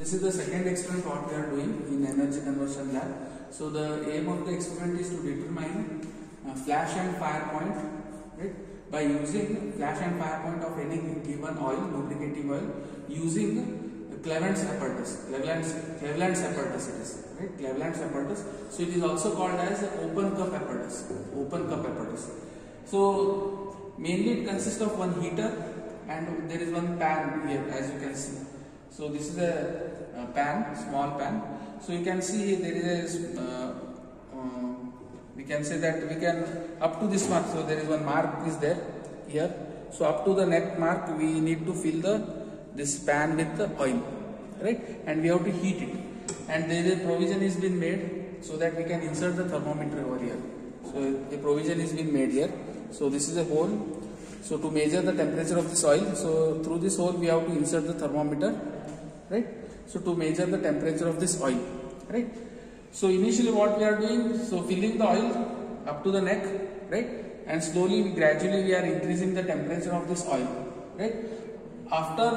this is the second experiment what we are doing in energy conversion lab. So the aim of the experiment is to determine flash and fire point, right, by using flash and fire point of any given oil, lubricating oil, using Cleveland's apparatus. Cleveland's apparatus it is, right? Cleveland's apparatus. So it is also called as open cup apparatus. Open cup apparatus. So mainly it consists of one heater and there is one pan here, as you can see. So this is a pan, small pan. So you can see there is we can say that we can up to this mark. So there is one mark is there here. So up to the neck mark we need to fill this pan with the oil, right? And we have to heat it. And there is a provision is been made so that we can insert the thermometer over here. So a provision is been made here. So this is a hole. So to measure the temperature of this oil, so through this hole we have to insert the thermometer, right? So to measure the temperature of this oil, right? So initially what we are doing, so filling the oil up to the neck, right? And slowly, gradually we are increasing the temperature of this oil, right? After,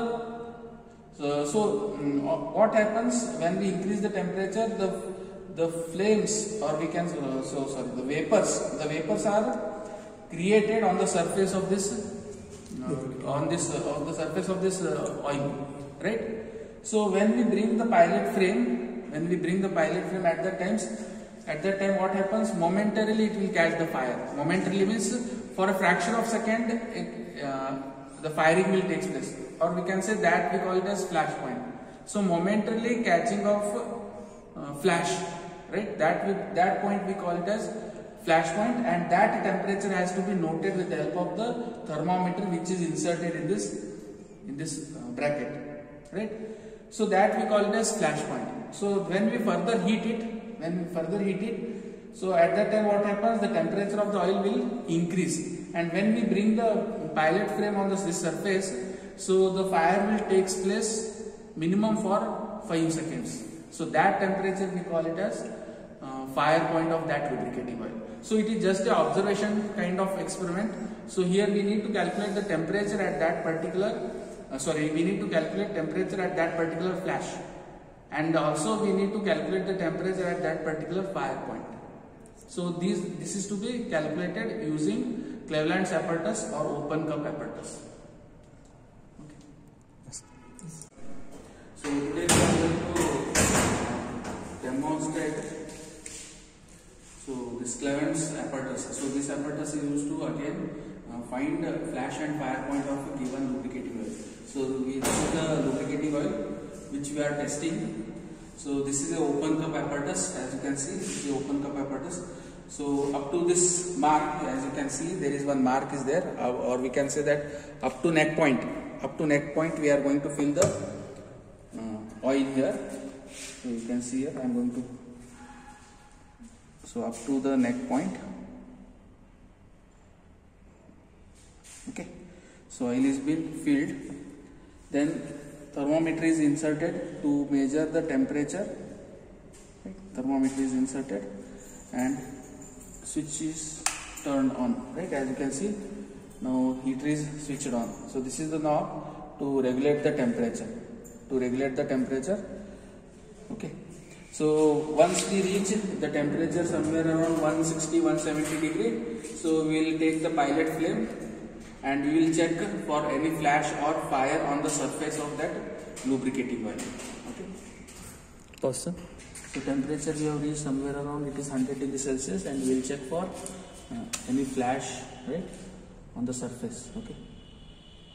what happens when we increase the temperature? The flames, or we can the vapors are created on the surface of this on the surface of this oil, right? So when we bring the pilot frame, at that time what happens? Momentarily it will catch the fire. Momentarily means for a fraction of a second the firing will take place, or we can say that we call it as flash point. So momentarily catching of flash, right? That point we call it as flash point, and that temperature has to be noted with the help of the thermometer which is inserted in this bracket, right? So that we call it as flash point. So when we further heat it, so at that time what happens? The temperature of the oil will increase, and when we bring the pilot frame on this surface, so the fire will takes place minimum for 5 seconds. So that temperature we call it as fire point of that lubricating oil. So it is just an observation kind of experiment. So here we need to calculate the temperature at that particular temperature at that particular flash, and also we need to calculate the temperature at that particular fire point. So this is to be calculated using Cleveland's apparatus or open cup apparatus. Okay. Yes. So today we are going to demonstrate this Cleveland's apparatus. So this apparatus is used to again find flash and fire point of a given lubricating oil. So this is the lubricating oil which we are testing. So this is the open cup apparatus, as you can see, the open cup apparatus. So up to this mark, as you can see, there is one mark is there, or we can say that up to neck point we are going to fill the oil here. So you can see here I am going to, so up to the neck point, okay. So oil is been filled, then thermometer is inserted to measure the temperature, right? Thermometer is inserted and switch is turned on, right? As you can see, now heater is switched on. So this is the knob to regulate the temperature, okay. So once we reach the temperature somewhere around 160-170 degree, so we will take the pilot flame and we will check for any flash or fire on the surface of that lubricating oil, okay. Awesome. So temperature we have reached somewhere around, it is 100 degrees Celsius, and we will check for any flash, right, on the surface, okay.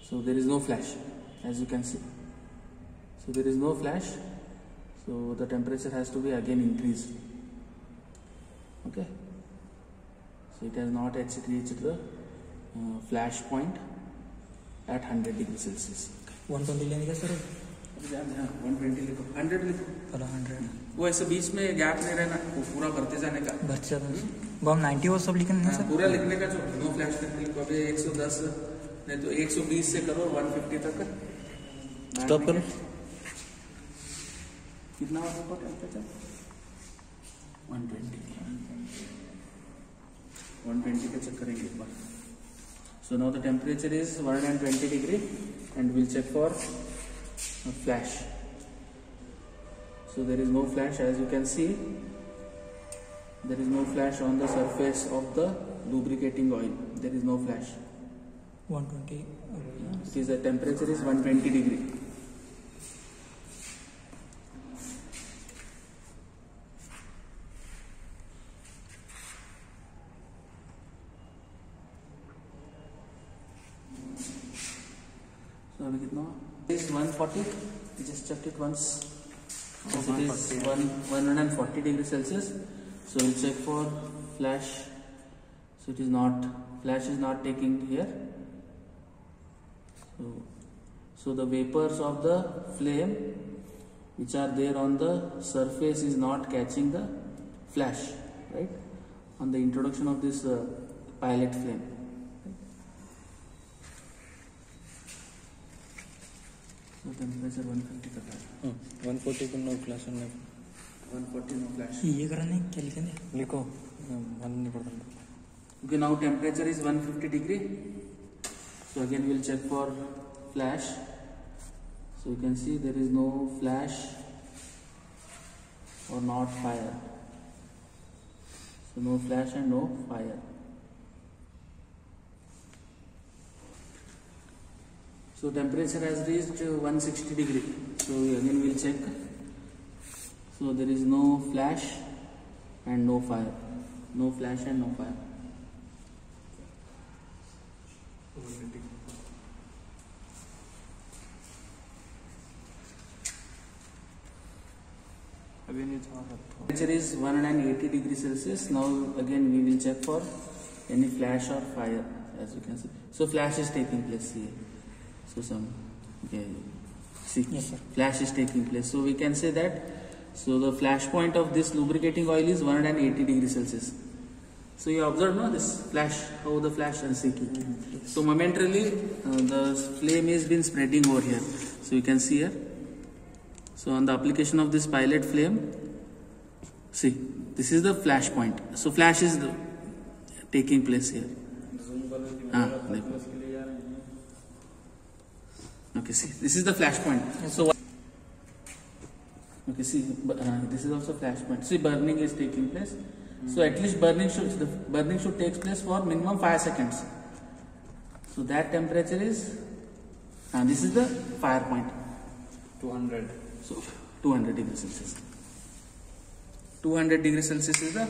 So there is no flash, as you can see. So there is no flash, so the temperature has to be again increased, okay. So it has not yet reached the flash point at 100 degrees Celsius. 120 लेने का sir? 120 लिखो, 100 लिखो। 100। वो ऐसे बीच में gap नहीं रहना, वो पूरा भरते जाने का। भरते जाना। वो हम 90 वो सब लिखने हैं सर? पूरा लिखने का, जो नो फ्लैश तक लिखो। अभी 110 नहीं तो 120 से करो 150 तक। स्टॉप करो। कितना होगा टेम्परेचर? 120 का चेक करेंगे एक बार। So now the temperature is 120 degree, and we'll check for a flash. So there is no flash, as you can see. There is no flash on the surface of the lubricating oil. There is no flash. 120. It is the temperature is 120 degree. So अभी कितना? It is 140. Just check it once. Yes, it is 140 degrees Celsius. So we'll check for flash. So it is not, flash is not taking here. So the vapors of the flame which are there on the surface is not catching the flash, right? On the introduction of this pilot flame. So temperature 150 तक है. 140 को no flash है. 140 no flash. ये करना है क्या लिखा है? लिखो. मालूम नहीं पड़ता. Okay, now temperature is 150 degree. So again we'll check for flash. So you can see there is no flash or not fire. So no flash and no fire. So temperature has reached 160 degree. So again we'll check. So there is no flash and no fire. No flash and no fire. Temperature is 180 degrees Celsius. Now again we will check for any flash or fire, as you can see. So flash is taking place here. So see, Yes, sir. flash is taking place. So we can say that. So the flash point of this lubricating oil is 180 degrees Celsius. So you observe now this flash, how the flash is taking. So momentarily the flame has been spreading over here. So you can see here. So on the application of this pilot flame, see, this is the flash point. So flash is taking place here. Okay, see, this is the flash point. So okay, see, this is also flash point. See, burning is taking place. So at least burning should take place for minimum 5 seconds. So that temperature is, this is the fire point. 200. So 200 degrees Celsius. 200 degrees Celsius is the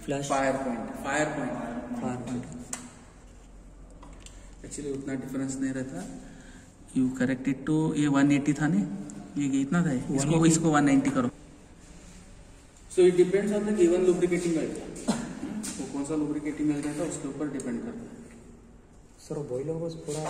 Flash. fire point. Fire point. Fire point. Actually उतना difference नहीं रहता. You correct it to ये 180 था नहीं? ये इतना था. इसको 190 करो. So it depends on the given lubricating oil. वो कौन सा lubricating oil रहता है उसके ऊपर depend करता है. सर बॉइलर बस थोड़ा